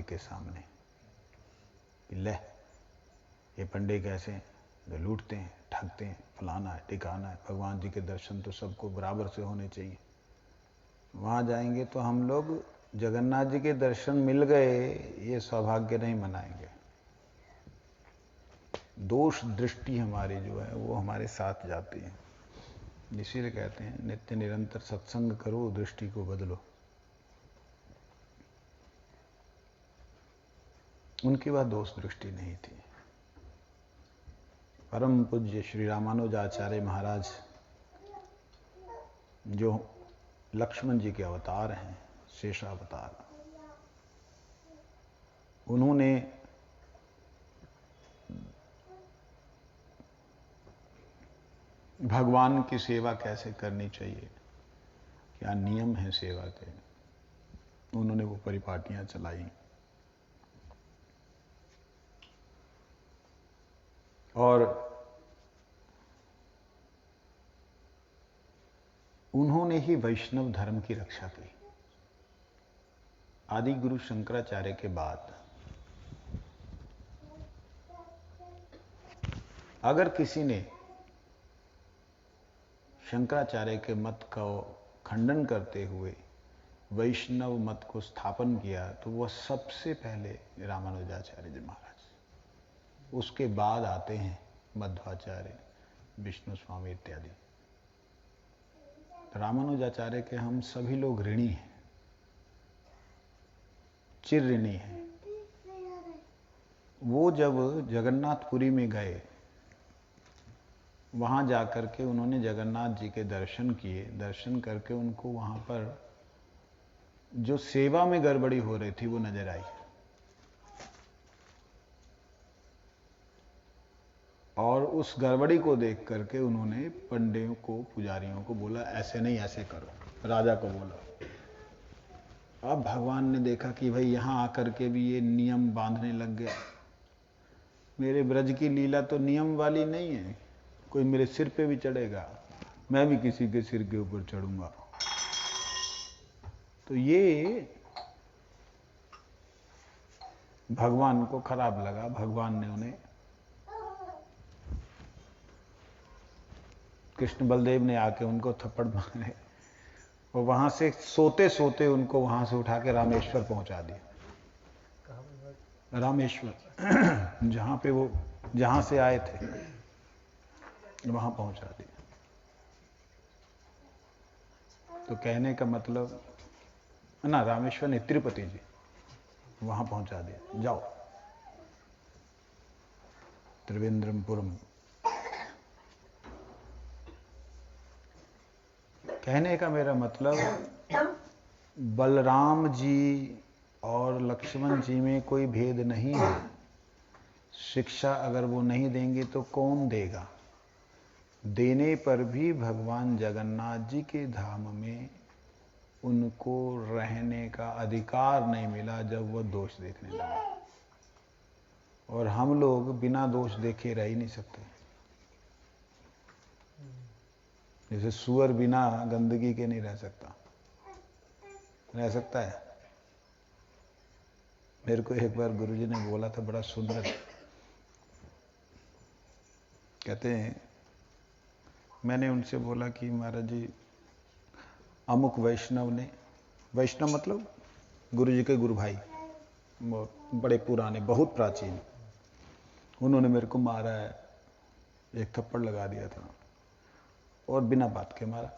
जी के सामने कि ले ये पंडे कैसे हैं, जो लूटते हैं, ठगते हैं, फलाना है, ठिकाना है। भगवान जी के दर्शन तो सबको बराबर से होने चाहिए। वहाँ जाएंगे तो हम लोग जगन्नाथ जी के दर्शन मिल गए ये सौभाग्य नहीं मनाएंगे। दोष दृष्टि हमारी जो है वो हमारे साथ जाती है। इसीलिए कहते हैं नित्य निरंतर सत्संग करो, दृष्टि को बदलो। उनकी वह दोष दृष्टि नहीं थी। परम पूज्य श्री रामानुजाचार्य महाराज जो लक्ष्मण जी के अवतार हैं, शेषावतार, उन्होंने भगवान की सेवा कैसे करनी चाहिए, क्या नियम है सेवा के, उन्होंने वो परिपाटियां चलाई। और उन्होंने ही वैष्णव धर्म की रक्षा की। आदि गुरु शंकराचार्य के बाद अगर किसी ने शंकराचार्य के मत का खंडन करते हुए वैष्णव मत को स्थापन किया तो वह सबसे पहले रामानुजाचार्य जी महाराज, उसके बाद आते हैं मध्वाचार्य, विष्णु स्वामी इत्यादि। रामानुजाचार्य के हम सभी लोग ऋणी हैं, चिर ऋणी हैं। वो जब जगन्नाथपुरी में गए, वहां जाकर के उन्होंने जगन्नाथ जी के दर्शन किए। दर्शन करके उनको वहां पर जो सेवा में गड़बड़ी हो रही थी वो नजर आई। और उस गड़बड़ी को देख करके उन्होंने पंडियों को, पुजारियों को बोला ऐसे नहीं ऐसे करो। राजा को बोला। अब भगवान ने देखा कि भाई यहां आकर के भी ये नियम बांधने लग गया। मेरे ब्रज की लीला तो नियम वाली नहीं है, कोई मेरे सिर पे भी चढ़ेगा, मैं भी किसी के सिर के ऊपर चढ़ूंगा। तो ये भगवान को खराब लगा। भगवान ने उन्हें, कृष्ण बलदेव ने आके उनको थप्पड़ मारे और वहां से सोते सोते उनको वहां से उठा के रामेश्वर पहुंचा दिया। रामेश्वर जहां पे वो, जहां से आए थे वहां पहुंचा दिया। तो कहने का मतलब ना, रामेश्वर ने तिरुपति जी, वहां पहुंचा दिया। जाओ त्रिवेंद्रमपुरम। कहने का मेरा मतलब बलराम जी और लक्ष्मण जी में कोई भेद नहीं है। शिक्षा अगर वो नहीं देंगे तो कौन देगा? देने पर भी भगवान जगन्नाथ जी के धाम में उनको रहने का अधिकार नहीं मिला जब वो दोष देखने लगा। और हम लोग बिना दोष देखे रह ही नहीं सकते। जैसे सुअर बिना गंदगी के नहीं रह सकता, रह सकता है? मेरे को एक बार गुरुजी ने बोला था, बड़ा सुंदर। कहते हैं, मैंने उनसे बोला कि महाराज जी अमुक वैष्णव ने, वैष्णव मतलब गुरुजी के गुरु भाई, बड़े पुराने, बहुत प्राचीन, उन्होंने मेरे को मारा है, एक थप्पड़ लगा दिया था और बिना बात के मारा,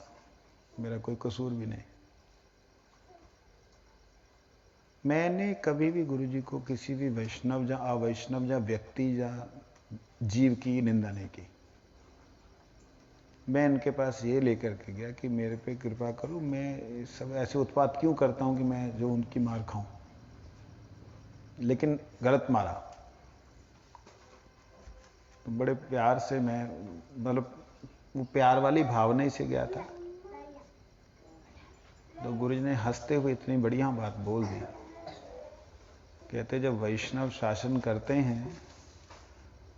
मेरा कोई कसूर भी नहीं। मैंने कभी भी गुरुजी को किसी भी वैष्णव या अवैष्णव या व्यक्ति या जीव की निंदा नहीं की। मैं इनके पास ये लेकर के गया कि मेरे पे कृपा करो, मैं सब ऐसे उत्पात क्यों करता हूं कि मैं जो उनकी मार खाऊं, लेकिन गलत मारा। तो बड़े प्यार से मैं, मतलब वो प्यार वाली भावना ही से गया था। तो गुरुजी ने हंसते हुए इतनी बढ़िया बात बोल दी। कहते जब वैष्णव शासन करते हैं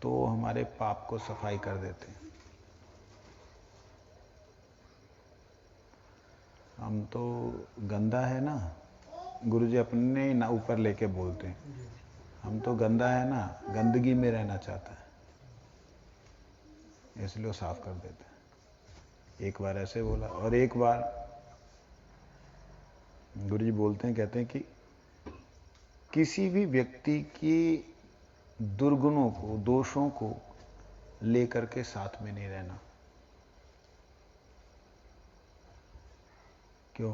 तो हमारे पाप को सफाई कर देते हैं। हम तो गंदा है ना, गुरुजी अपने ना ऊपर लेके बोलते हैं, हम तो गंदा है ना, गंदगी में रहना चाहता है, इसलिए वो साफ कर देते हैं। एक बार ऐसे बोला, और एक बार गुरुजी बोलते हैं, कहते हैं कि किसी भी व्यक्ति की दुर्गुणों को, दोषों को लेकर के साथ में नहीं रहना। क्यों?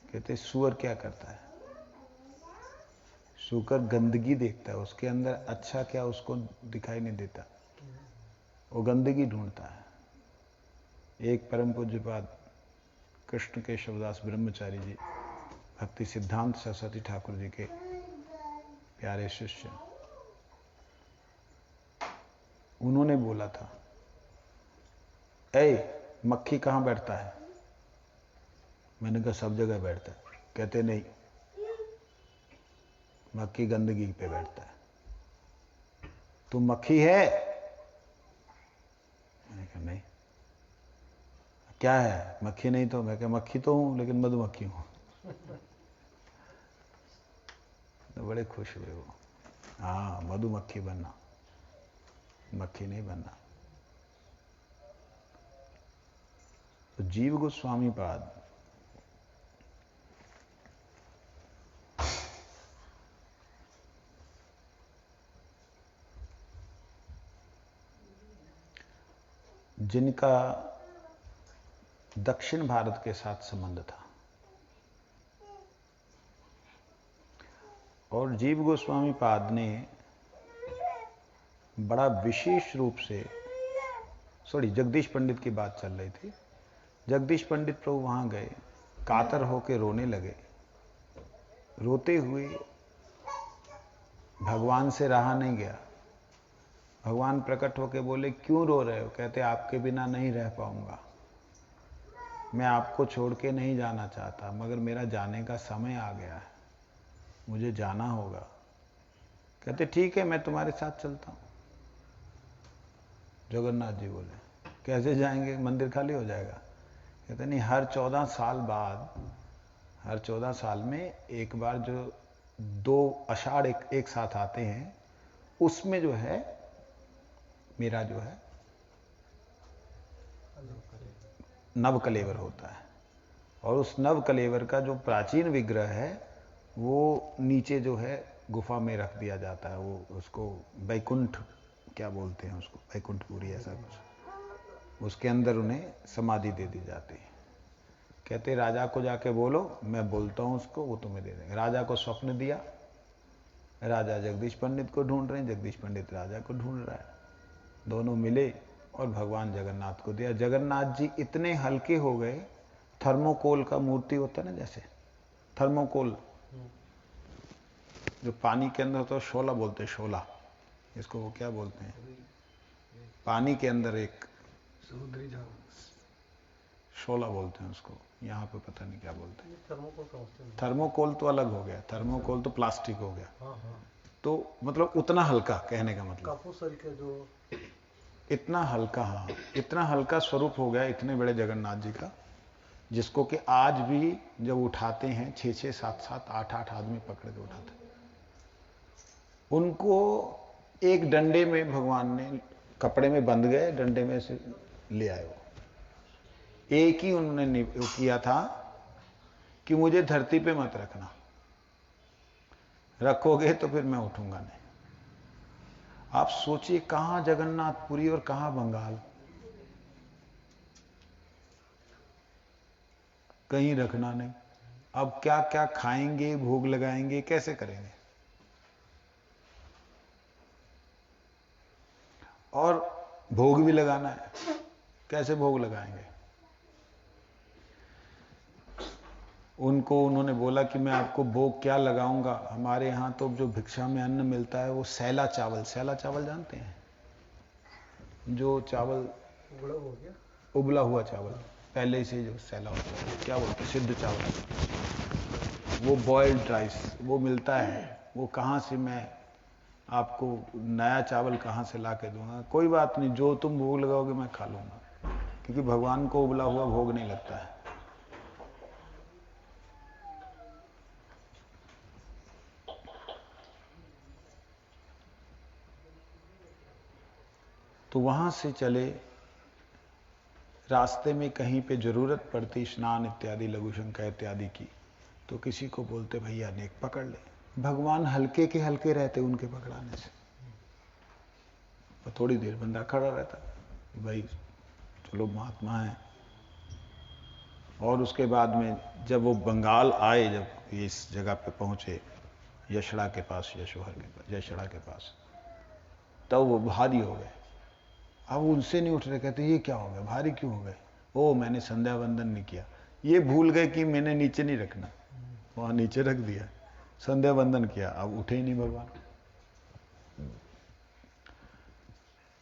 कहते सुअर क्या करता है? सुअर गंदगी देखता है, उसके अंदर अच्छा क्या उसको दिखाई नहीं देता, वो गंदगी ढूंढता है। एक परम पूज्यपाद कृष्ण केशवदास ब्रह्मचारी जी, भक्ति सिद्धांत सरस्वती ठाकुर जी के प्यारे शिष्य, उन्होंने बोला था, ऐ मक्खी कहां बैठता है? मैंने कहा सब जगह बैठता है। कहते नहीं, मक्खी गंदगी पे बैठता है। तू मक्खी है? मैंने कहा नहीं। क्या है? मक्खी नहीं तो? मैं कहा मक्खी तो हूं, लेकिन मधुमक्खी हूं। तो बड़े खुश हुए वो। हाँ, मधुमक्खी बनना, मक्खी नहीं बनना। तो जीव गोस्वामी पाद जिनका दक्षिण भारत के साथ संबंध था, और जीव गोस्वामी पाद ने बड़ा विशेष रूप से, जगदीश पंडित की बात चल रही थी। जगदीश पंडित प्रभु वहां गए, कातर होके रोने लगे। रोते हुए भगवान से रहा नहीं गया। भगवान प्रकट होके बोले, क्यों रो रहे हो? कहते आपके बिना नहीं रह पाऊंगा, मैं आपको छोड़ के नहीं जाना चाहता, मगर मेरा जाने का समय आ गया है, मुझे जाना होगा। कहते ठीक है, मैं तुम्हारे साथ चलता हूं। जगन्नाथ जी बोले, कैसे जाएंगे? मंदिर खाली हो जाएगा। कहते नहीं, हर 14 साल बाद, हर 14 साल में एक बार जो 2 आषाढ़ एक साथ आते हैं, उसमें जो है मेरा जो है नव कलेवर होता है, और उस नव कलेवर का जो प्राचीन विग्रह है वो नीचे जो है गुफा में रख दिया जाता है। वो उसको बैकुंठ क्या बोलते हैं, उसको बैकुंठपुरी ऐसा कुछ, उसके अंदर उन्हें समाधि दे दी जाती है। कहते राजा को जाके बोलो, मैं बोलता हूं उसको, वो तुम्हें दे देंगे। राजा को स्वप्न दिया, राजा जगदीश पंडित को ढूंढ रहे हैं, जगदीश पंडित राजा को ढूंढ रहा है। दोनों मिले और भगवान जगन्नाथ को दिया। जगन्नाथ जी इतने हल्के हो गए, थर्मोकोल का मूर्ति होता है ना, जैसे थर्मोकोल जो पानी के अंदर होता है, शोला बोलते हैं, शोला, इसको वो क्या बोलते हैं, पानी के अंदर एक समुद्री जाल, शोला बोलते हैं उसको, यहाँ पे पता नहीं क्या बोलते हैं। थर्मोकोल तो अलग हो गया, थर्मोकोल तो प्लास्टिक हो गया। तो मतलब उतना हल्का, कहने का मतलब जो इतना हल्का, हाँ इतना हल्का स्वरूप हो गया इतने बड़े जगन्नाथ जी का, जिसको कि आज भी जब उठाते हैं 6-6, 7-7, 8-8 आदमी पकड़ के उठाते हैं। उनको एक डंडे में भगवान ने, कपड़े में बंध गए, डंडे में से ले आए। वो एक ही उन्होंने किया था कि मुझे धरती पे मत रखना, रखोगे तो फिर मैं उठूंगा नहीं। आप सोचिए, कहां जगन्नाथपुरी और कहां बंगाल, कहीं रखना नहीं। अब क्या क्या खाएंगे, भोग लगाएंगे, कैसे करेंगे? और भोग भी लगाना है, कैसे भोग लगाएंगे? उनको उन्होंने बोला कि मैं आपको भोग क्या लगाऊंगा, हमारे यहाँ तो जो भिक्षा में अन्न मिलता है वो सैला चावल, सैला चावल जानते हैं, जो चावल उबला हुआ चावल पहले से जो सैला होता है, क्या बोलते हैं, सिद्ध चावल, वो बॉइल्ड राइस वो मिलता है। वो कहाँ से मैं आपको नया चावल कहाँ से ला के दूंगा? कोई बात नहीं, जो तुम भोग लगाओगे मैं खा लूंगा, क्योंकि भगवान को उबला हुआ भोग नहीं लगता है। तो वहां से चले, रास्ते में कहीं पे जरूरत पड़ती स्नान इत्यादि लघु शंका इत्यादि की, तो किसी को बोलते भैया नेक पकड़ ले। भगवान हल्के के हल्के रहते उनके पकड़ाने से। और थोड़ी देर बंदा खड़ा रहता, भाई चलो महात्मा है। और उसके बाद में जब वो बंगाल आए, जब इस जगह पे पहुंचे यशड़ा के पास, यशोहर के पास, यशड़ा के पास, तब वो भारी हो गए। अब उनसे नहीं उठ रहे, कहते ये क्या हो गया, भारी क्यों हो गए? ओ मैंने संध्या वंदन नहीं किया। ये भूल गए कि मैंने नीचे नहीं रखना, वहां नीचे रख दिया, संध्या वंदन किया, अब उठे ही नहीं भगवान।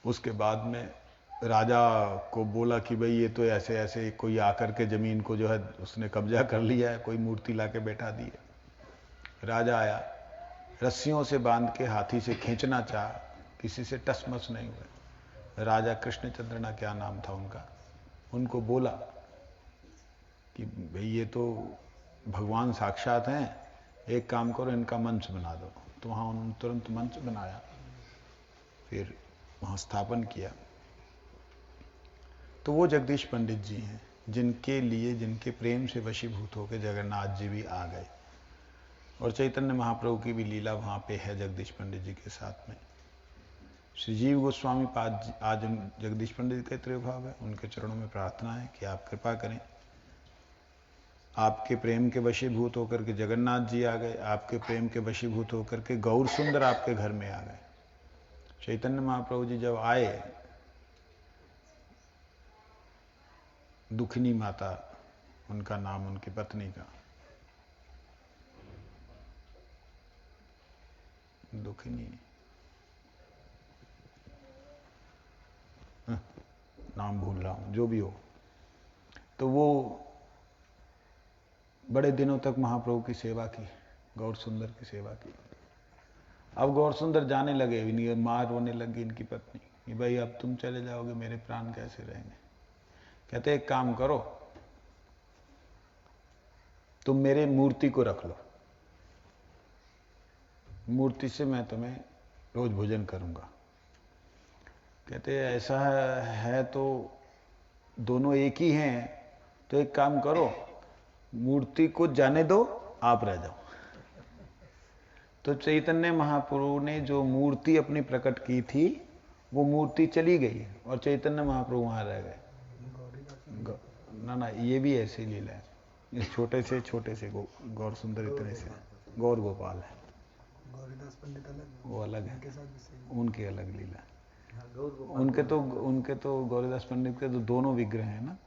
उसके बाद में राजा को बोला कि भाई ये तो ऐसे ऐसे कोई आकर के जमीन को जो है उसने कब्जा कर लिया है, कोई मूर्ति लाके बैठा दी है। राजा आया, रस्सियों से बांध के हाथी से खींचना चाहा, किसी से टसमस नहीं हुए। राजा कृष्णचंद्र ना क्या नाम था उनका, उनको बोला कि भाई ये तो भगवान साक्षात हैं, एक काम करो इनका मंच बना दो। तो वहाँ उन्होंने तुरंत मंच बनाया, फिर वहाँ स्थापन किया। तो वो जगदीश पंडित जी हैं जिनके लिए, जिनके प्रेम से वशीभूत होकर जगन्नाथ जी भी आ गए। और चैतन्य महाप्रभु की भी लीला वहाँ पे है जगदीश पंडित जी के साथ में। श्री जीव गोस्वामी पाद आज जगदीश पंडित के त्रिभाव है, उनके चरणों में प्रार्थना है कि आप कृपा करें। आपके प्रेम के वशीभूत होकर के जगन्नाथ जी आ गए, आपके प्रेम के वशीभूत होकर के गौर सुंदर आपके घर में आ गए। चैतन्य महाप्रभु जी जब आए, दुखनी माता उनका नाम, उनकी पत्नी का, दुखनी, नाम भूल रहा हूं, जो भी हो। तो वो बड़े दिनों तक महाप्रभु की सेवा की, गौर सुंदर की सेवा की। अब गौर सुंदर जाने लगे, इनकी मां रोने लगी, इनकी पत्नी, कि भाई अब तुम चले जाओगे, मेरे प्राण कैसे रहेंगे? कहते एक काम करो, तुम मेरे मूर्ति को रख लो, मूर्ति से मैं तुम्हें रोज भोजन करूंगा। कहते ऐसा है तो दोनों एक ही हैं, तो एक काम करो, मूर्ति को जाने दो, आप रह जाओ। तो चैतन्य महाप्रभु ने जो मूर्ति अपनी प्रकट की थी, वो मूर्ति चली गई और चैतन्य महाप्रभु वहां रह गए। ना ये भी ऐसी लीला है, इस छोटे से गौर सुंदर इतने से गौर गोपाल है, गौरीदास पंडित अलग, वो अलग है, उनकी अलग लीला। उनके तो गौरीदास पंडित के तो दोनों विग्रह हैं ना,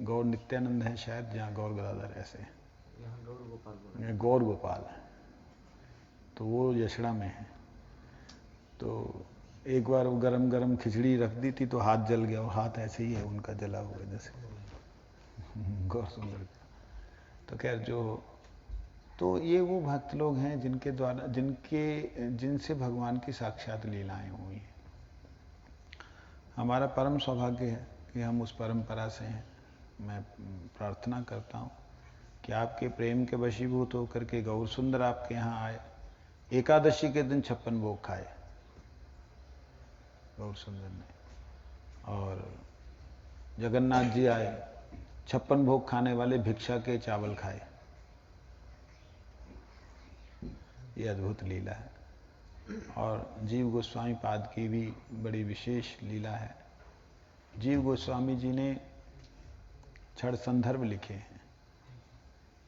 गौर नित्यानंद है शायद, जहाँ गौर गदाधर ऐसे, गौर गोपाल है, तो वो यशड़ा में है। तो एक बार वो गरम गरम खिचड़ी रख दी थी तो हाथ जल गया, और हाथ ऐसे ही है उनका जला हुआ जैसे गौर सुंदर का। तो खैर तो ये वो भक्त लोग हैं जिनके द्वारा, जिनसे भगवान की साक्षात लीलाएं हुई हैं। हमारा परम सौभाग्य है कि हम उस परंपरा से हैं। मैं प्रार्थना करता हूँ कि आपके प्रेम के वशीभूत होकर के गौर सुंदर आपके यहाँ आए, एकादशी के दिन 56 भोग खाए गौर सुंदर ने, और जगन्नाथ जी आए, 56 भोग खाने वाले भिक्षा के चावल खाए। ये अद्भुत लीला है। और जीव गोस्वामी पाद की भी बड़ी विशेष लीला है। जीव गोस्वामी जी ने छड़ संदर्भ लिखे हैं,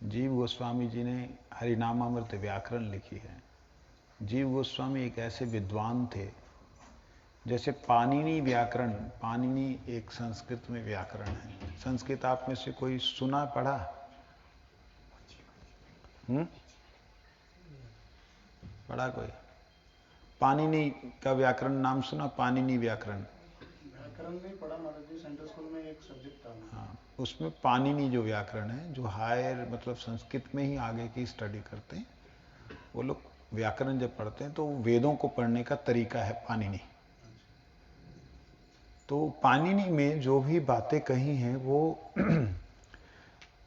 जीव गोस्वामी जी ने हरिनामामृत व्याकरण लिखी है। जीव गोस्वामी एक ऐसे विद्वान थे, जैसे पाणिनि व्याकरण, पाणिनि एक संस्कृत में व्याकरण है। संस्कृत आप में से कोई सुना पढ़ा? पढ़ा कोई? पाणिनि का व्याकरण नाम सुना? पाणिनि व्याकरण नहीं पढ़ा महाराज जी, सेंट्रल स्कूल में एक सब्जेक्ट था। हाँ, उसमें पाणिनि जो व्याकरण है, जो हायर मतलब संस्कृत में ही आगे की स्टडी करते हैं, वो लोग व्याकरण जब पढ़ते हैं तो वेदों को पढ़ने का तरीका है पाणिनि। तो पाणिनि में जो भी बातें कही हैं, वो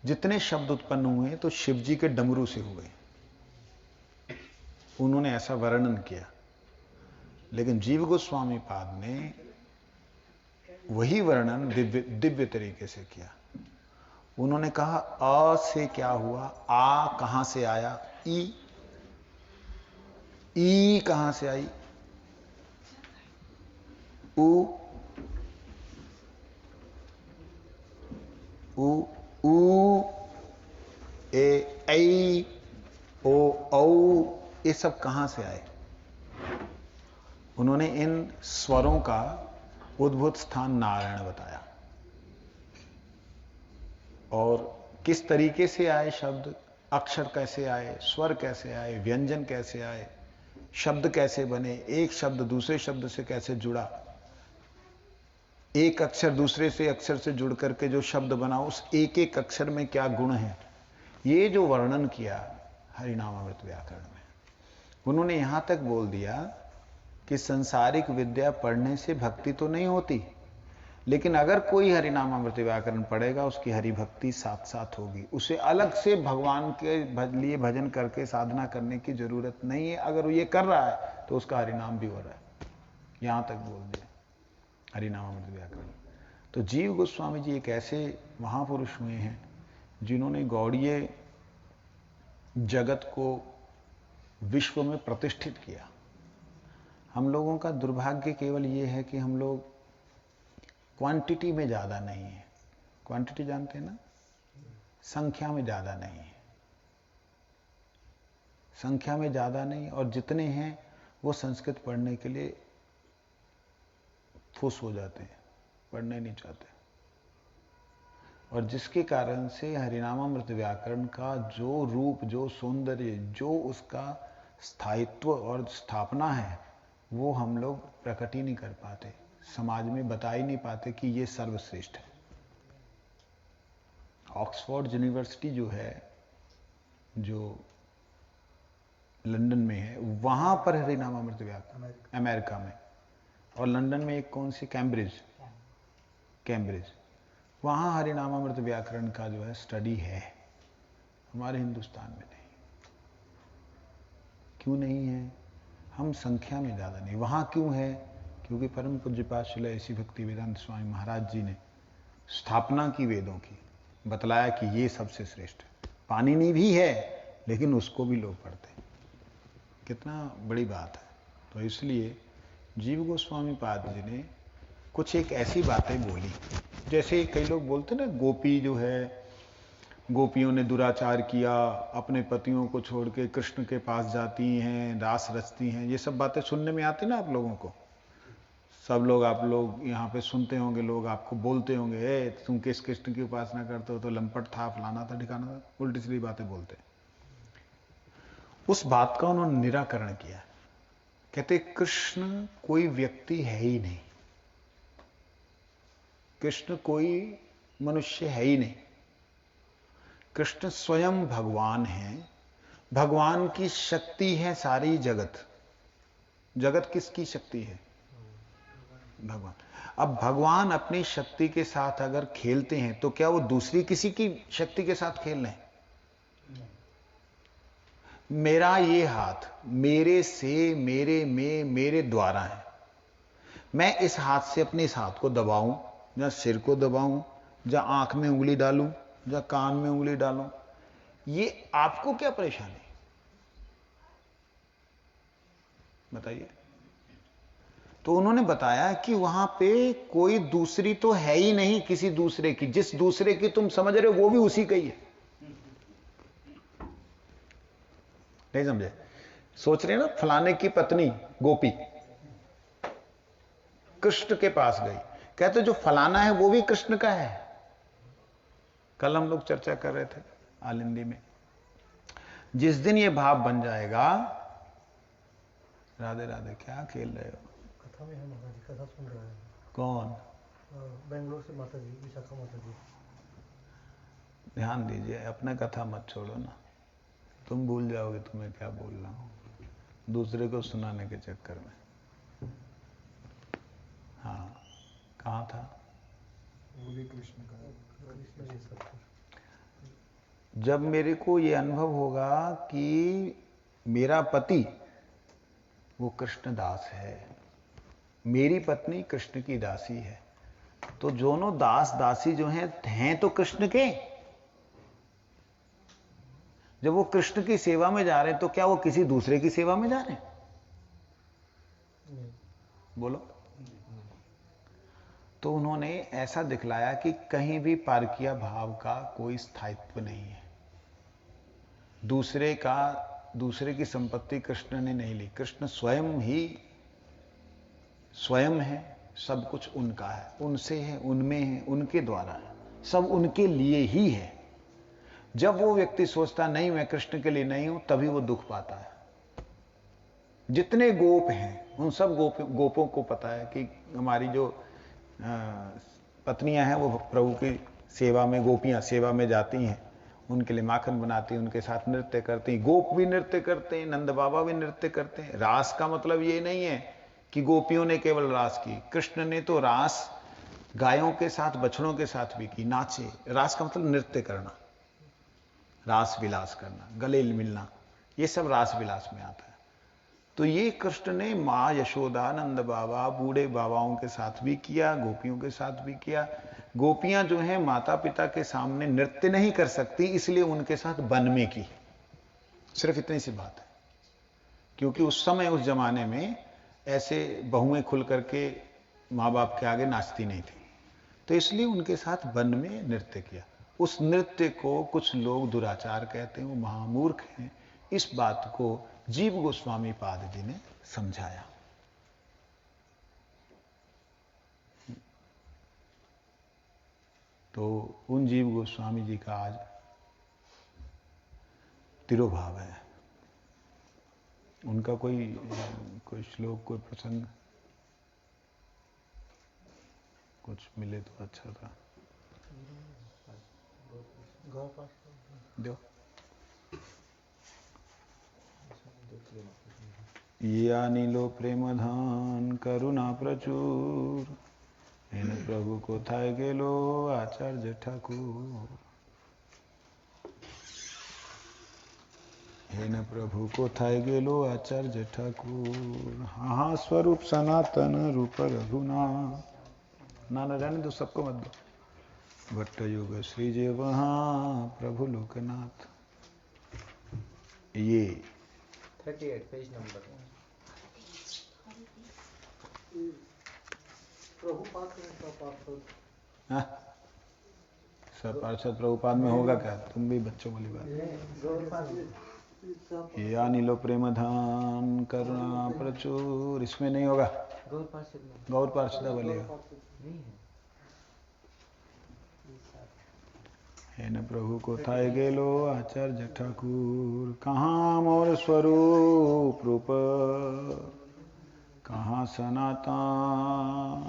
जितने शब्द उत्पन्न हुए तो शिव जी के डमरू से हुए, उन्होंने ऐसा वर्णन किया। लेकिन जीव गोस्वामी पाद ने वही वर्णन दिव्य तरीके से किया। उन्होंने कहा अ से क्या हुआ, आ कहां से आया, ई कहां से आई, उ ए ऐ ओ औ, ये सब कहां से आए। उन्होंने इन स्वरों का उद्भूत स्थान नारायण बताया और किस तरीके से आए शब्द, अक्षर कैसे आए, स्वर कैसे आए, व्यंजन कैसे आए, शब्द कैसे बने, एक शब्द दूसरे शब्द से कैसे जुड़ा, एक अक्षर दूसरे से अक्षर से जुड़ करके जो शब्द बना, उस एक एक अक्षर में क्या गुण है, ये जो वर्णन किया हरिनामामृत व्याकरण में। उन्होंने यहां तक बोल दिया कि संसारिक विद्या पढ़ने से भक्ति तो नहीं होती, लेकिन अगर कोई हरिनामामृत व्याकरण पढ़ेगा उसकी हरि भक्ति साथ साथ होगी। उसे अलग से भगवान के लिए भजन करके साधना करने की जरूरत नहीं है। अगर वो ये कर रहा है तो उसका हरिनाम भी हो रहा है। यहां तक बोल दिया हरिनामामृत व्याकरण। तो जीव गोस्वामी जी एक ऐसे महापुरुष हुए हैं जिन्होंने गौड़ीय जगत को विश्व में प्रतिष्ठित किया। हम लोगों का दुर्भाग्य केवल ये है कि हम लोग क्वांटिटी में ज्यादा नहीं है। क्वांटिटी जानते हैं ना, संख्या में ज्यादा नहीं है, संख्या में ज्यादा नहीं, और जितने हैं वो संस्कृत पढ़ने के लिए फुस हो जाते हैं, पढ़ने नहीं चाहते। और जिसके कारण से हरिनामामृत व्याकरण का जो रूप, जो सौंदर्य, जो उसका स्थायित्व और स्थापना है, वो हम लोग प्रकट ही नहीं कर पाते, समाज में बता ही नहीं पाते कि ये सर्वश्रेष्ठ है। ऑक्सफोर्ड यूनिवर्सिटी जो है, जो लंदन में है, वहां पर हरिनामामृत व्याकरण, अमेरिका में, और लंदन में एक कौन सी, कैम्ब्रिज, वहां हरिनामामृत व्याकरण का जो है स्टडी है। हमारे हिंदुस्तान में नहीं। क्यों नहीं है? हम संख्या में ज्यादा नहीं। वहां क्यों है? क्योंकि परम पूज्यपाद श्रील ऐसी भक्तिवेदांत स्वामी महाराज जी ने स्थापना की वेदों की, बतलाया कि ये सबसे श्रेष्ठ है। पाणिनि भी है लेकिन उसको भी लोग पढ़ते हैं। कितना बड़ी बात है। तो इसलिए जीव गोस्वामी पाद जी ने कुछ एक ऐसी बातें बोली, जैसे कई लोग बोलते ना, गोपी जो है, गोपियों ने दुराचार किया, अपने पतियों को छोड़ के कृष्ण के पास जाती हैं, रास रचती हैं। ये सब बातें सुनने में आती ना आप लोगों को। सब लोग, आप लोग यहाँ पे सुनते होंगे, लोग आपको बोलते होंगे, ए तुम किस कृष्ण की उपासना करते हो, तो लंपट था, फलाना था, ठिकाना था, उल्टी सीधी बातें बोलते। उस बात का उन्होंने निराकरण किया। कहते कृष्ण कोई व्यक्ति है ही नहीं, कृष्ण कोई मनुष्य है ही नहीं। कृष्ण स्वयं भगवान है। भगवान की शक्ति है सारी जगत। जगत किसकी शक्ति है? भगवान। अब भगवान अपनी शक्ति के साथ अगर खेलते हैं तो क्या वो दूसरी किसी की शक्ति के साथ खेल रहे हैं? मेरा ये हाथ मेरे से, मेरे में, मेरे द्वारा है। मैं इस हाथ से अपने इस हाथ को दबाऊं, या सिर को दबाऊं, या आंख में उंगली डालूं, या कान में उंगली डालूं, ये आपको क्या परेशानी? बताइए। तो उन्होंने बताया कि वहां पे कोई दूसरी तो है ही नहीं किसी दूसरे की। जिस दूसरे की तुम समझ रहे हो वो भी उसी का ही है। नहीं समझे? सोच रहे ना, फलाने की पत्नी गोपी कृष्ण के पास गई, कहते जो फलाना है वो भी कृष्ण का है। कल हम लोग चर्चा कर रहे थे आलिंदी में। जिस दिन ये भाव बन जाएगा, राधे राधे, क्या खेल रहे हो? कथा में है माता जी, कथा सुन रहे हैं। कौन? बेंगलोर से माता जी, विशाखा माता जी। ध्यान दीजिए, अपना कथा मत छोड़ो ना, तुम भूल जाओगे तुम्हें क्या बोल रहा हूं, दूसरे को सुनाने के चक्कर में। हाँ, कहाँ था? कृष्ण का, कृष्ण जी सब। जब मेरे को ये अनुभव होगा कि मेरा पति वो कृष्णदास है, मेरी पत्नी कृष्ण की दासी है। तो दोनों दास दासी जो हैं तो कृष्ण के। जब वो कृष्ण की सेवा में जा रहे हैं तो क्या वो किसी दूसरे की सेवा में जा रहे हैं? बोलो। तो उन्होंने ऐसा दिखलाया कि कहीं भी पारकिया भाव का कोई स्थायित्व नहीं है। दूसरे की संपत्ति कृष्ण ने नहीं ली। कृष्ण स्वयं है, सब कुछ उनका है, उनसे है, उनमें है, उनके द्वारा है, सब उनके लिए ही है। जब वो व्यक्ति सोचता नहीं मैं कृष्ण के लिए नहीं हूं, तभी वो दुख पाता है। जितने गोप हैं उन सब गोपों को पता है कि हमारी जो पत्नियां हैं वो प्रभु की सेवा में, गोपियां सेवा में जाती हैं, उनके लिए माखन बनाती हैं, उनके साथ नृत्य करती हैं। गोप भी नृत्य करते हैं, नंद बाबा भी नृत्य करते हैं। रास का मतलब ये नहीं है कि गोपियों ने केवल रास की। कृष्ण ने तो रास गायों के साथ, बछड़ों के साथ भी की, नाचे। रास का मतलब नृत्य करना, रास विलास करना, गले मिलना, ये सब रास विलास में आता है। तो ये कृष्ण ने माँ यशोदा, नंद बाबा, बूढ़े बाबाओं के साथ भी किया, गोपियों के साथ भी किया। गोपियां जो हैं माता पिता के सामने नृत्य नहीं कर सकती, इसलिए उनके साथ वन में की। सिर्फ इतनी सी बात है। क्योंकि उस समय, उस जमाने में ऐसे बहुएं खुल करके माँ बाप के आगे नाचती नहीं थी, तो इसलिए उनके साथ वन में नृत्य किया। उस नृत्य को कुछ लोग दुराचार कहते हैं, वो महामूर्ख हैं। इस बात को जीव गोस्वामी पाद जी ने समझाया। तो उन जीव गोस्वामी जी का आज तिरोभाव है। उनका कोई श्लोक, कोई प्रसंग कुछ मिले तो अच्छा था। दो या नीलो प्रेमधान करुणा प्रचुर, हेन प्रभु को थाय गेलो आचार्य ठाकुर। हेन प्रभु को थाय गेलो आचार्य ठाकुर। हाँ स्वरूप सनातन रूप रघुनाथ। ना रहने दो, सबको मत दो। भट्ट युग श्री जय वहाँ प्रभु लोकनाथ। ये 38 पेज नंबर। सब पार्षद प्रभुपाद में होगा क्या? तुम भी बच्चों वाली बात। ये अनिलो प्रेमधान करुणा प्रचुर, इसमें नहीं होगा। गौर पार्षद बोलेगा। हे न प्रभु को थाय गेलो आचार्य ठाकुर। कहाँ मोर स्वरूप रूप, कहाँ सनातन,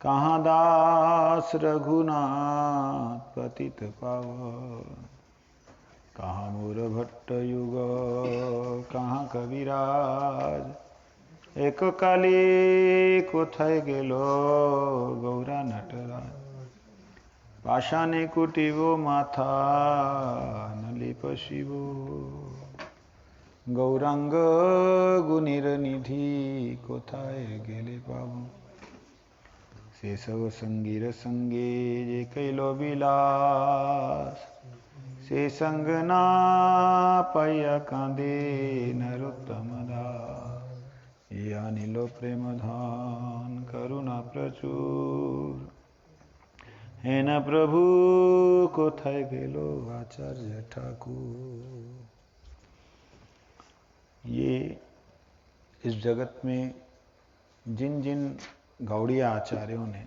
कहाँ दास रघुनाथ पतित पावन। कहाँ मोर भट्ट युग, कहाँ कविराज, एक काली कोथाय गेलो गौरा नटराज। पाषाणे कुटिवो माथा नलिप शिवो, गौरांग गुणिर निधि कोथाय गेले पावो। से सब संगीर संगे जे कैलो विलास, से संग ना पाया कांदे नरोत्तम दास। ये अनिलो प्रेमधान करुणा प्रचुर, हे न प्रभु को थाय गेलो आचार्य ठाकुर। ये इस जगत में जिन जिन गौड़िया आचार्यों ने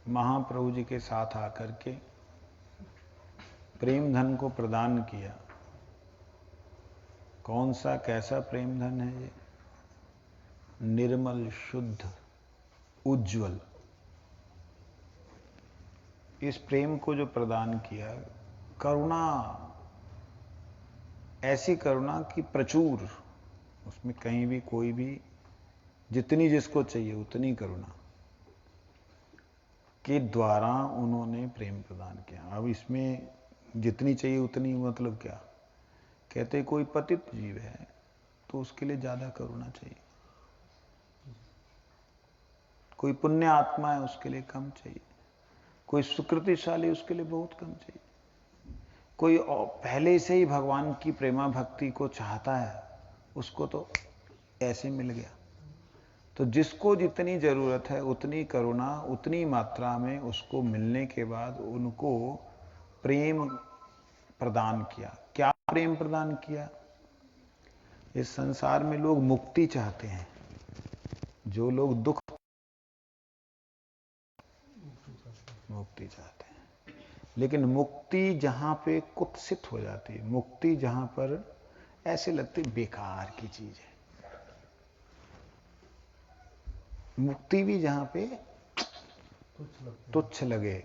महाप्रभु जी के साथ आकर के प्रेम धन को प्रदान किया, कौन सा कैसा प्रेम धन है ये? निर्मल, शुद्ध, उज्जवल। इस प्रेम को जो प्रदान किया, करुणा, ऐसी करुणा कि प्रचुर, उसमें कहीं भी कोई भी, जितनी जिसको चाहिए उतनी करुणा के द्वारा उन्होंने प्रेम प्रदान किया। अब इसमें जितनी चाहिए उतनी मतलब क्या? कहते कोई पतित जीव है तो उसके लिए ज्यादा करुणा चाहिए। कोई पुण्य आत्मा है उसके लिए कम चाहिए, कोई सुकृतिशाली उसके लिए बहुत कम चाहिए, कोई पहले से ही भगवान की प्रेमा भक्ति को चाहता है उसको तो ऐसे मिल गया। तो जिसको जितनी जरूरत है उतनी करुणा उतनी मात्रा में उसको मिलने के बाद उनको प्रेम प्रदान किया। क्या प्रेम प्रदान किया? इस संसार में लोग मुक्ति चाहते हैं, जो लोग दुख मुक्ति चाहते हैं, लेकिन मुक्ति जहां पे कुत्सित हो जाती है, मुक्ति जहां पर ऐसे लगती बेकार की चीज है, मुक्ति भी जहां पे तुच्छ लगे,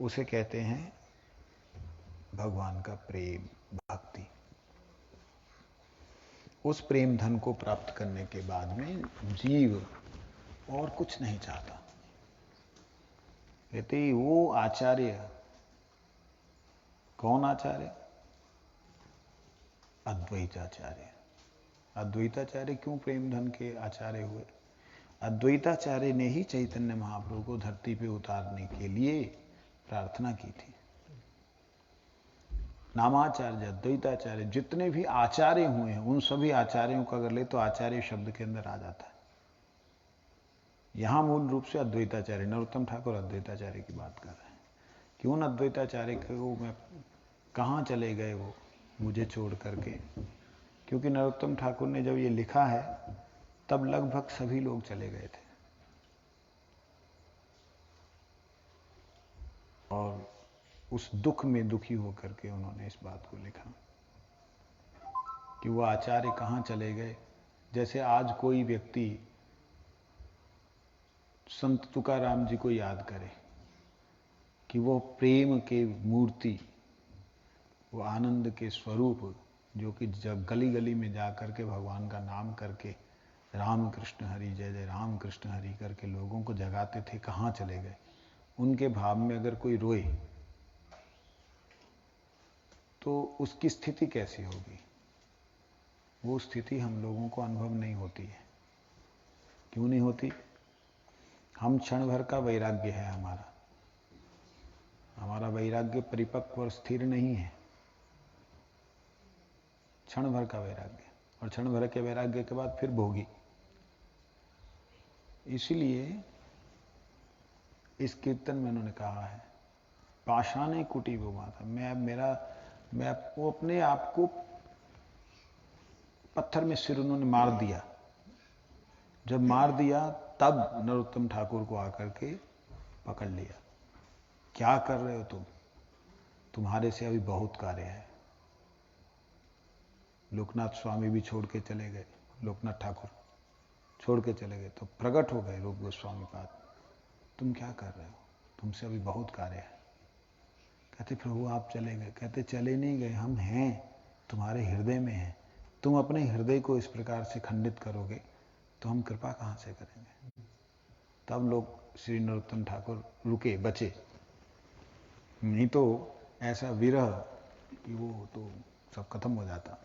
उसे कहते हैं भगवान का प्रेम भक्ति। उस प्रेम धन को प्राप्त करने के बाद में जीव और कुछ नहीं चाहता। कहते ही वो आचार्य, कौन आचार्य? अद्वैताचार्य। अद्वैताचार्य क्यों प्रेम धन के आचार्य हुए? अद्वैताचार्य ने ही चैतन्य महाप्रभु को धरती पे उतारने के लिए प्रार्थना की थी। नामाचार्य, अद्वैताचार्य, जितने भी आचार्य हुए हैं उन सभी आचार्यों को अगर ले तो आचार्य शब्द के अंदर आ जाता है। यहां मूल रूप से अद्वैताचार्य, नरोत्तम ठाकुर अद्वैताचार्य की बात कर रहे हैं। क्यों अद्वैताचार्य को मैं कहां चले गए वो मुझे छोड़ करके? क्योंकि नरोत्तम ठाकुर ने जब ये लिखा है तब लगभग सभी लोग चले गए थे, और उस दुख में दुखी होकर के उन्होंने इस बात को लिखा कि वो आचार्य कहां चले गए। जैसे आज कोई व्यक्ति संत तुकाराम जी को याद करे कि वो प्रेम के मूर्ति, वो आनंद के स्वरूप, जो कि गली गली में जा करके भगवान का नाम करके राम कृष्ण हरि जय जय राम कृष्ण हरि करके लोगों को जगाते थे, कहाँ चले गए? उनके भाव में अगर कोई रोए तो उसकी स्थिति कैसी होगी? वो स्थिति हम लोगों को अनुभव नहीं होती है। क्यों नहीं होती? हम क्षण भर का वैराग्य है हमारा वैराग्य परिपक्व और स्थिर नहीं है। क्षण भर का वैराग्य, और क्षण भर के वैराग्य के बाद फिर भोगी। इसलिए इस कीर्तन में उन्होंने कहा है, पाषाणे कुटी वो माता, मैं वो अपने आप को पत्थर में सिर उन्होंने मार दिया। जब मार दिया तब नरोत्तम ठाकुर को आकर के पकड़ लिया। क्या कर रहे हो तुम? तुम्हारे से अभी बहुत कार्य है। लोकनाथ स्वामी भी छोड़ के चले गए, लोकनाथ ठाकुर छोड़ के चले गए, तो प्रकट हो गए रूप गोस्वामी पाद, तुम क्या कर रहे हो? तुमसे अभी बहुत कार्य है। कहते प्रभु आप चले गए? कहते चले नहीं गए, हम हैं, तुम्हारे हृदय में हैं। तुम अपने हृदय को इस प्रकार से खंडित करोगे तो हम कृपा कहां से करेंगे? तब लोग श्री नरोत्तम ठाकुर रुके, बचे। नहीं तो ऐसा विरह कि वो तो सब खत्म हो जाता।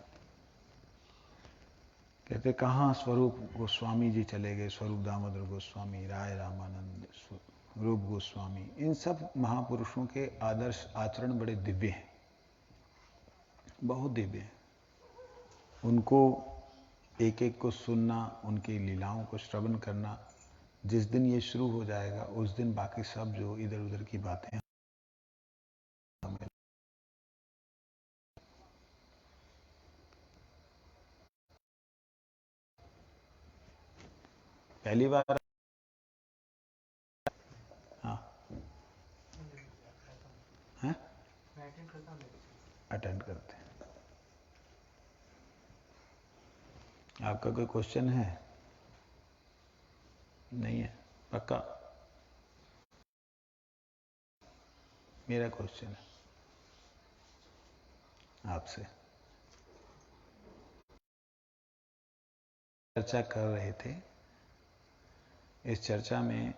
कहते कहाँ स्वरूप गोस्वामी जी चले गए, स्वरूप दामोदर गोस्वामी, राय रामानंद, रूप गोस्वामी, इन सब महापुरुषों के आदर्श आचरण बड़े दिव्य हैं, बहुत दिव्य हैं। उनको एक एक को सुनना, उनकी लीलाओं को श्रवण करना, जिस दिन ये शुरू हो जाएगा उस दिन बाकी सब जो इधर उधर की बातें पहली बार हाँ हैं अटेंड करते हैं। आपका कोई क्वेश्चन है? नहीं है? पक्का? मेरा क्वेश्चन है आपसे। चर्चा कर रहे थे, इस चर्चा में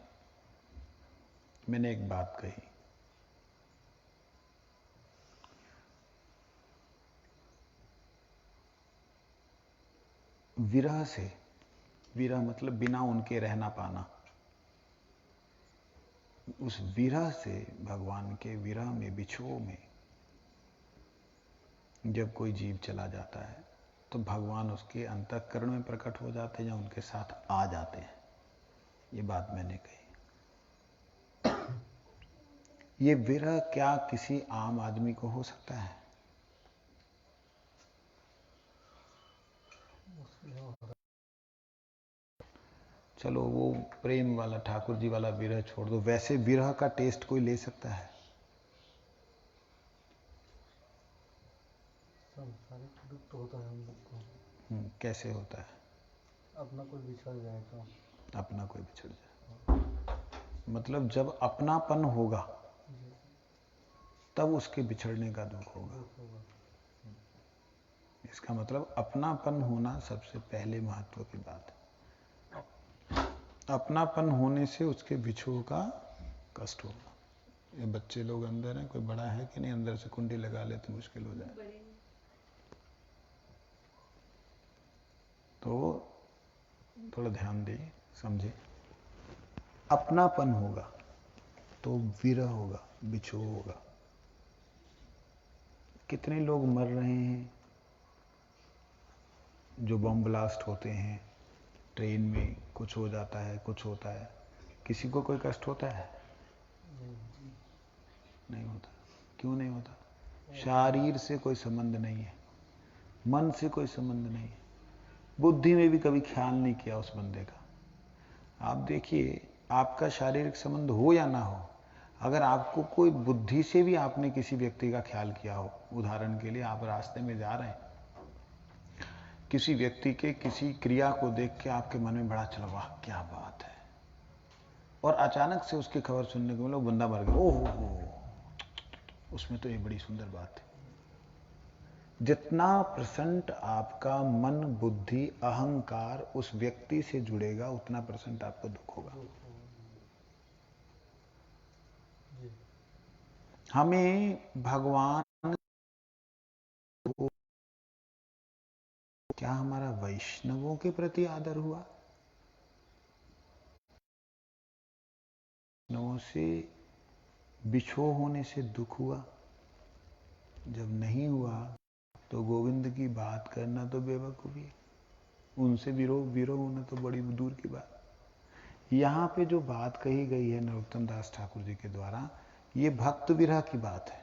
मैंने एक बात कही, विरह से, विरह मतलब बिना उनके रहना पाना, उस विरह से, भगवान के विरह में, विछोह में जब कोई जीव चला जाता है तो भगवान उसके अंतःकरण में प्रकट हो जाते हैं या उनके साथ आ जाते हैं। ये बात मैंने कही। ये विरह क्या किसी आम आदमी को हो सकता है? चलो वो प्रेम वाला, ठाकुर जी वाला विरह छोड़ दो, वैसे विरह का टेस्ट कोई ले सकता है? संसारिक दुख तो होता है हम लोग को। कैसे होता है? अपना कोई बिछड़ जाए तो। अपना कोई बिछड़ जाए, मतलब जब अपनापन होगा तब उसके बिछड़ने का दुख होगा। इसका मतलब अपनापन होना सबसे पहले महत्व की बात है। अपनापन होने से उसके बिछोह का कष्ट होगा। ये बच्चे लोग अंदर हैं, कोई बड़ा है कि नहीं? अंदर से कुंडी लगा ले तो मुश्किल हो जाए। तो थोड़ा ध्यान दे, समझे। अपनापन होगा तो विरह होगा, बिछोह होगा। कितने लोग मर रहे हैं जो बम ब्लास्ट होते हैं, ट्रेन में कुछ हो जाता है, कुछ होता है, किसी को कोई कष्ट होता है? नहीं होता। क्यों नहीं होता? शरीर से कोई संबंध नहीं है, मन से कोई संबंध नहीं है, बुद्धि में भी कभी ख्याल नहीं किया उस बंदे का। आप देखिए, आपका शारीरिक संबंध हो या ना हो, अगर आपको कोई बुद्धि से भी आपने किसी व्यक्ति का ख्याल किया हो, उदाहरण के लिए आप रास्ते में जा रहे हैं, किसी व्यक्ति के किसी क्रिया को देख के आपके मन में बड़ा चला, वाह क्या बात है, और अचानक से उसकी खबर सुनने को मिला बंदा मर गया, ओहो, उसमें तो ये बड़ी सुंदर बात है। जितना % आपका मन, बुद्धि, अहंकार उस व्यक्ति से जुड़ेगा उतना % आपको दुख होगा। हमें भगवान, क्या हमारा वैष्णवों के प्रति आदर हुआ? वैष्णवों से बिछोह होने से दुख हुआ? जब नहीं हुआ तो गोविंद की बात करना तो बेवकूफी है, उनसे विरोह होना तो बड़ी दूर की बात। यहां पे जो बात कही गई है नरोत्तम दास ठाकुर जी के द्वारा, ये भक्त विरह की बात है,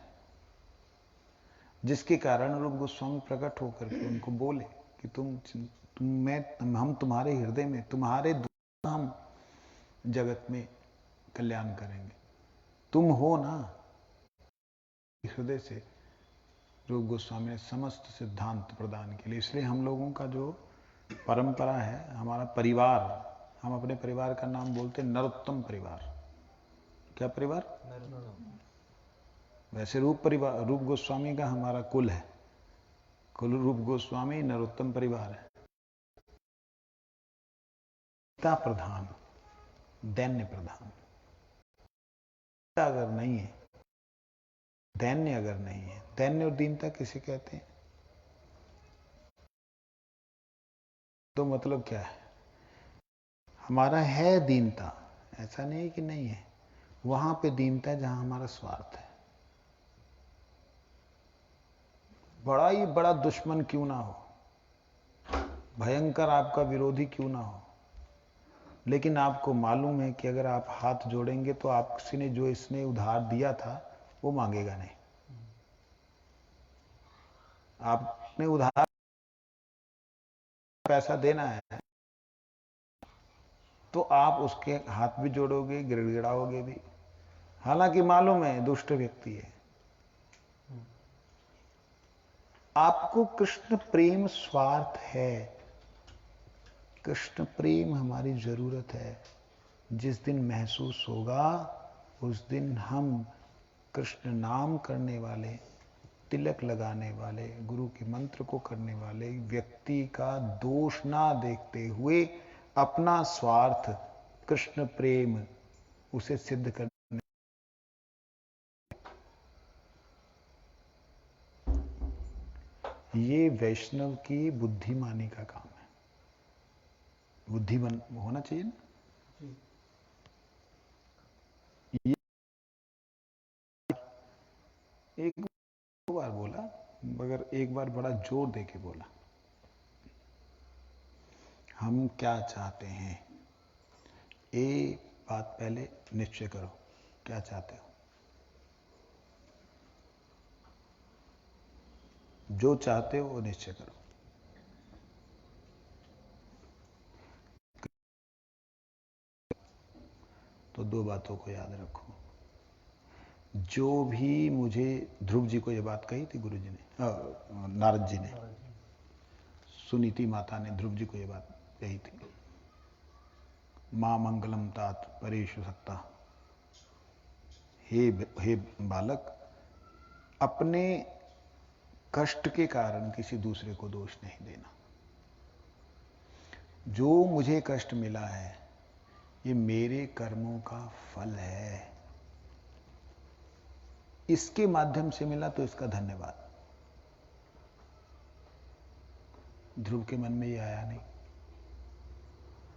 जिसके कारण रूप गोस्वामी प्रकट होकर के उनको बोले कि हम तुम्हारे हृदय में, तुम्हारे द्वारा हम जगत में कल्याण करेंगे, तुम हो ना। हृदय से रूप गोस्वामी ने समस्त सिद्धांत प्रदान के लिए, इसलिए हम लोगों का जो परंपरा है, हमारा परिवार, हम अपने परिवार का नाम बोलते हैं नरोत्तम परिवार। क्या परिवार? वैसे रूप गोस्वामी का हमारा कुल है, कुल रूप गोस्वामी नरोत्तम परिवार है। पिता प्रधान, दैन्य प्रधान। अगर नहीं है, दैन्य अगर नहीं है, दैन्य और दीनता किसे कहते हैं? तो मतलब क्या है? हमारा है दीनता, ऐसा नहीं है कि नहीं है, वहां पे दीनता है जहां हमारा स्वार्थ है। बड़ा ही बड़ा दुश्मन क्यों ना हो, भयंकर आपका विरोधी क्यों ना हो, लेकिन आपको मालूम है कि अगर आप हाथ जोड़ेंगे तो आपसे ने जो इसने उधार दिया था वो मांगेगा नहीं। आपने उधार पैसा देना है तो आप उसके हाथ भी जोड़ोगे, गिड़गिड़ाओगे भी, हालांकि मालूम है दुष्ट व्यक्ति है। आपको कृष्ण प्रेम स्वार्थ है, कृष्ण प्रेम हमारी जरूरत है। जिस दिन महसूस होगा उस दिन हम कृष्ण नाम करने वाले, तिलक लगाने वाले, गुरु के मंत्र को करने वाले व्यक्ति का दोष ना देखते हुए अपना स्वार्थ, कृष्ण प्रेम, उसे सिद्ध करने, ये वैष्णव की बुद्धिमानी का काम है। बुद्धिमान होना चाहिए ना। ये एक बार बोला, मगर एक बार बड़ा जोर दे के बोला। हम क्या चाहते हैं, ये बात पहले निश्चय करो, क्या चाहते हो। जो चाहते हो वो निश्चय करो। तो दो बातों को याद रखो। जो भी मुझे, ध्रुव जी को ये बात कही थी गुरु जी ने, नारद जी ने, सुनीति माता ने ध्रुव जी को ये बात कही थी, मां मंगलम तात परेशु सत्ता। हे बालक, अपने कष्ट के कारण किसी दूसरे को दोष नहीं देना। जो मुझे कष्ट मिला है ये मेरे कर्मों का फल है, इसके माध्यम से मिला तो इसका धन्यवाद। ध्रुव के मन में ये आया नहीं,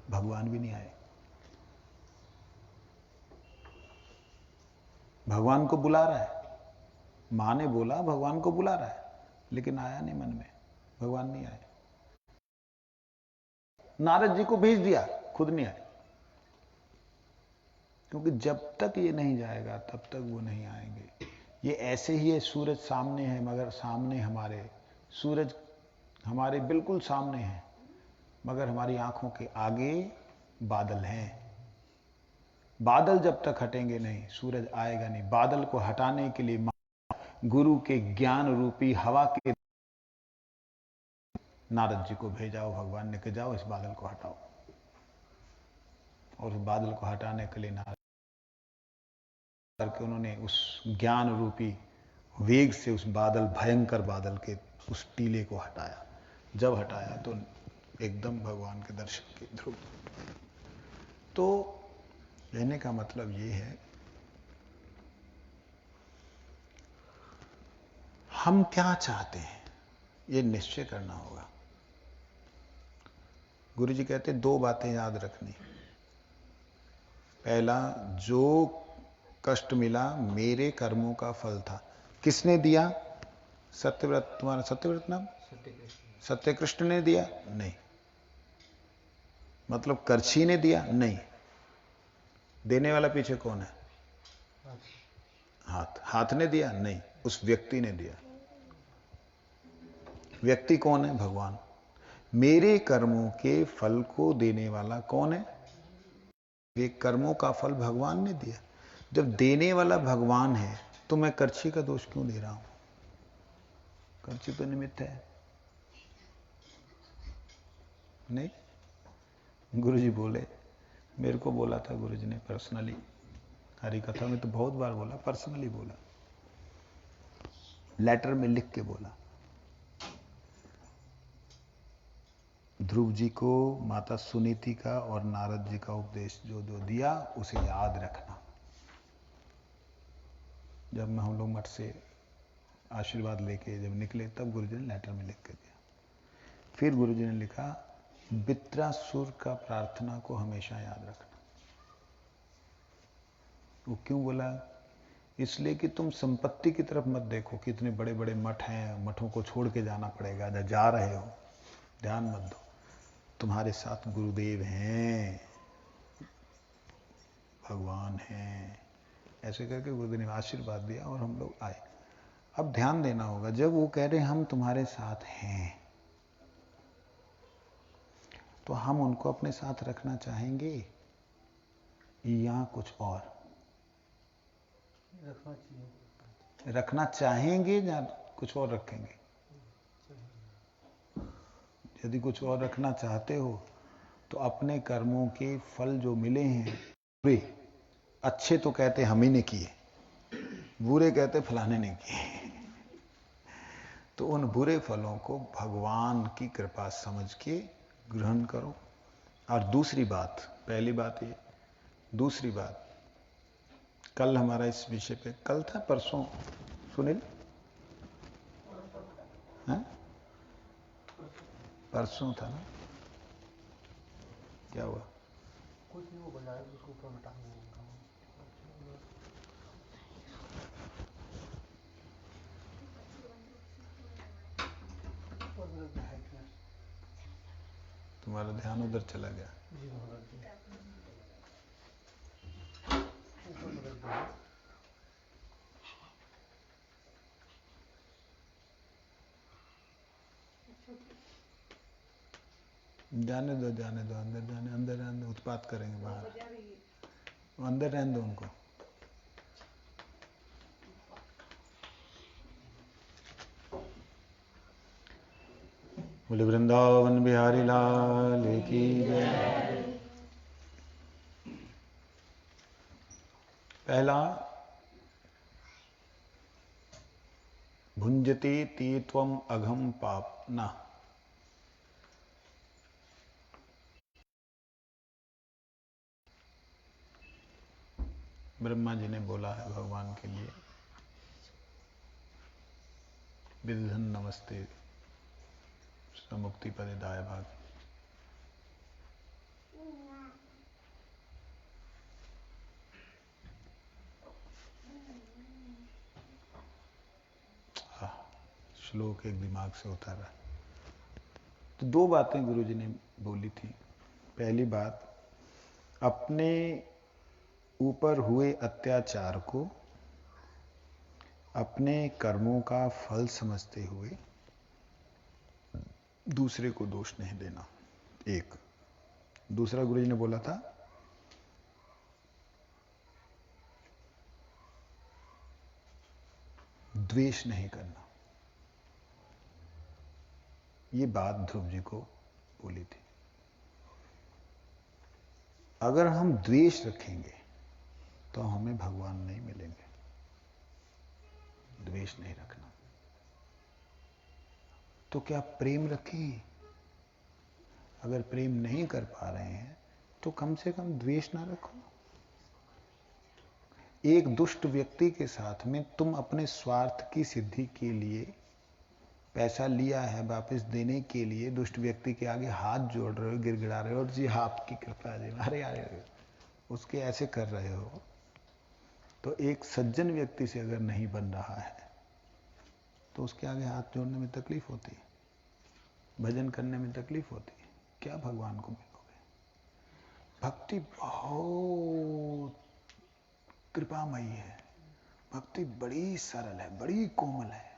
भगवान भी नहीं आए। भगवान को बुला रहा है, मां ने बोला भगवान को बुला रहा है, लेकिन आया नहीं मन में, भगवान नहीं आए। नारद जी को भेज दिया, खुद नहीं आए। क्योंकि जब तक ये नहीं जाएगा तब तक वो नहीं आएंगे। ये ऐसे ही है, सूरज सामने है, मगर सामने हमारे, सूरज हमारे बिल्कुल सामने है, मगर हमारी आंखों के आगे बादल हैं। बादल जब तक हटेंगे नहीं, सूरज आएगा नहीं। बादल को हटाने के लिए गुरु के ज्ञान रूपी हवा के नारद जी को भेजाओ भगवान ने, कि जाओ इस बादल को हटाओ। और उस बादल को हटाने के लिए नारद करके उन्होंने उस ज्ञान रूपी वेग से उस बादल, भयंकर बादल के उस टीले को हटाया। जब हटाया तो एकदम भगवान के दर्शन के ध्रुव। तो कहने का मतलब ये है, हम क्या चाहते हैं ये निश्चय करना होगा। गुरु जी कहते दो बातें याद रखनी। पहला, जो कष्ट मिला मेरे कर्मों का फल था। किसने दिया? सत्यव्रत, तुम्हारा सत्यव्रत नाम? सत्यकृष्ण ने दिया? नहीं। मतलब करछी ने दिया? नहीं। देने वाला पीछे कौन है? हाथ। हाथ ने दिया? नहीं, उस व्यक्ति ने दिया। व्यक्ति कौन है? भगवान। मेरे कर्मों के फल को देने वाला कौन है? ये कर्मों का फल भगवान ने दिया। जब देने वाला भगवान है तो मैं करछी का दोष क्यों दे रहा हूं? करछी तो निमित्त है। नहीं, गुरुजी बोले, मेरे को बोला था गुरुजी ने पर्सनली, हरी कथा में तो बहुत बार बोला, पर्सनली बोला, लेटर में लिख के बोला, ध्रुव जी को माता सुनीति का और नारद जी का उपदेश जो जो दिया उसे याद रखना। जब हम लोग मठ से आशीर्वाद लेके जब निकले तब गुरुजी ने लेटर में लिख के दिया। फिर गुरुजी ने लिखा, वित्रासुर का प्रार्थना को हमेशा याद रखना। वो क्यों बोला? इसलिए कि तुम संपत्ति की तरफ मत देखो कि इतने बड़े बड़े मठ हैं, मठों को छोड़ के जाना पड़ेगा, जा रहे हो, ध्यान मत दो। तुम्हारे साथ गुरुदेव हैं, भगवान हैं। ऐसे करके गुरुदेव ने आशीर्वाद दिया और हम लोग आए। अब ध्यान देना होगा, जब वो कह रहे हैं हम तुम्हारे साथ हैं, तो हम उनको अपने साथ रखना चाहेंगे या कुछ और? रखना चाहेंगे या कुछ और रखेंगे? यदि कुछ और रखना चाहते हो तो अपने कर्मों के फल जो मिले हैं, बुरे, अच्छे तो कहते हम ही ने किए, बुरे कहते फलाने ने किए, तो उन बुरे फलों को भगवान की कृपा समझ के ग्रहण करो। और दूसरी बात, पहली बात ये, दूसरी बात, कल हमारा इस विषय पे, कल था परसों सुनील, हाँ? परसों था ना? क्या हुआ? कुछ नहीं, वो बजाया तो उसको ऊपर हटा। ऊपर दर्द है हाइट में। तुम्हारा ध्यान उधर चला गया। जी महाराज जी, ऊपर दर्द है। जाने दो, जाने दो, अंदर जाने, अंदर अंदर उत्पात करेंगे बाहर, अंदर रहने दो उनको। बोले वृंदावन बिहारी लाल की जय। पहला, भुंजति तीत्वम अघम पाप न। ब्रह्मा जी ने बोला है भगवान के लिए, विदधन नमस्ते समुक्ति पदेदाय भाग। श्लोक एक दिमाग से उतारा। तो दो बातें गुरुजी ने बोली थी। पहली बात, अपने ऊपर हुए अत्याचार को अपने कर्मों का फल समझते हुए दूसरे को दोष नहीं देना, एक। दूसरा गुरुजी ने बोला था, द्वेष नहीं करना। ये बात ध्रुव जी को बोली थी। अगर हम द्वेष रखेंगे तो हमें भगवान नहीं मिलेंगे। द्वेष नहीं रखना। तो क्या प्रेम रखें? अगर प्रेम नहीं कर पा रहे हैं तो कम से कम द्वेष ना रखो। एक दुष्ट व्यक्ति के साथ में तुम अपने स्वार्थ की सिद्धि के लिए पैसा लिया है, वापस देने के लिए दुष्ट व्यक्ति के आगे हाथ जोड़ रहे हो, गिड़गिड़ा रहे हो, जी आपकी कृपा जी, अरे अरे उसके ऐसे कर रहे हो। तो एक सज्जन व्यक्ति से अगर नहीं बन रहा है तो उसके आगे हाथ जोड़ने में तकलीफ होती है, भजन करने में तकलीफ होती है। क्या भगवान को मिलोगे? भक्ति बहुत कृपामयी है। भक्ति बड़ी सरल है, बड़ी कोमल है।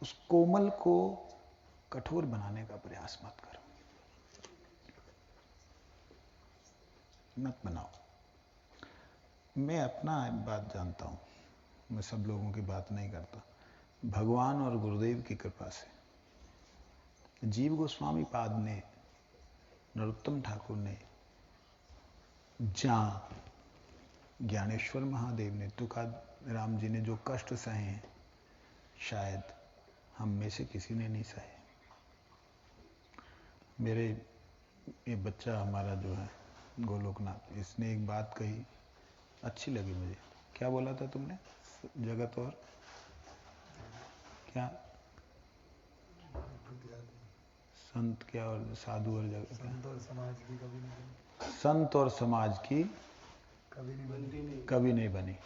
उस कोमल को कठोर बनाने का प्रयास मत करो, मत बनाओ। मैं अपना बात जानता हूं, मैं सब लोगों की बात नहीं करता। भगवान और गुरुदेव की कृपा से जीव गोस्वामी पाद ने, नरोत्तम ठाकुर ने, ज्ञानेश्वर महादेव ने, तुकाराम जी ने जो कष्ट सहे हैं, शायद हम में से किसी ने नहीं सहे। मेरे ये बच्चा हमारा जो है गोलोकनाथ, इसने एक बात कही अच्छी लगी मुझे। क्या बोला था तुमने? जगत और क्या, संत क्या और साधु और जगत, संत और समाज की कभी नहीं बनी। संत और समाज की कभी नहीं बनी।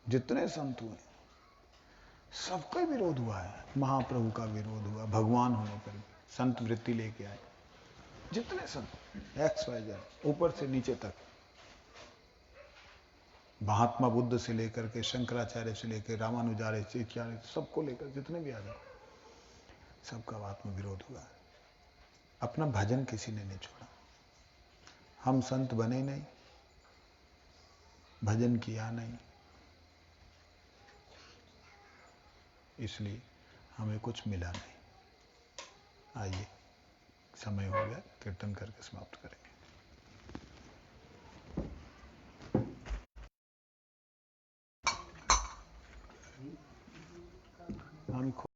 जितने संत हुए सबका विरोध हुआ है। महाप्रभु का विरोध हुआ, भगवान होने पर भी संत वृत्ति लेके आए। जितने संत XYZ ऊपर से नीचे तक, महात्मा बुद्ध से लेकर के शंकराचार्य से लेकर रामानुजाचार्य से, सबको लेकर जितने भी आ जाए, सबका आत्म विरोध हुआ है। अपना भजन किसी ने नहीं छोड़ा। हम संत बने नहीं, भजन किया नहीं, इसलिए हमें कुछ मिला नहीं। आइए, समय हो गया, कीर्तन करके समाप्त करेंगे।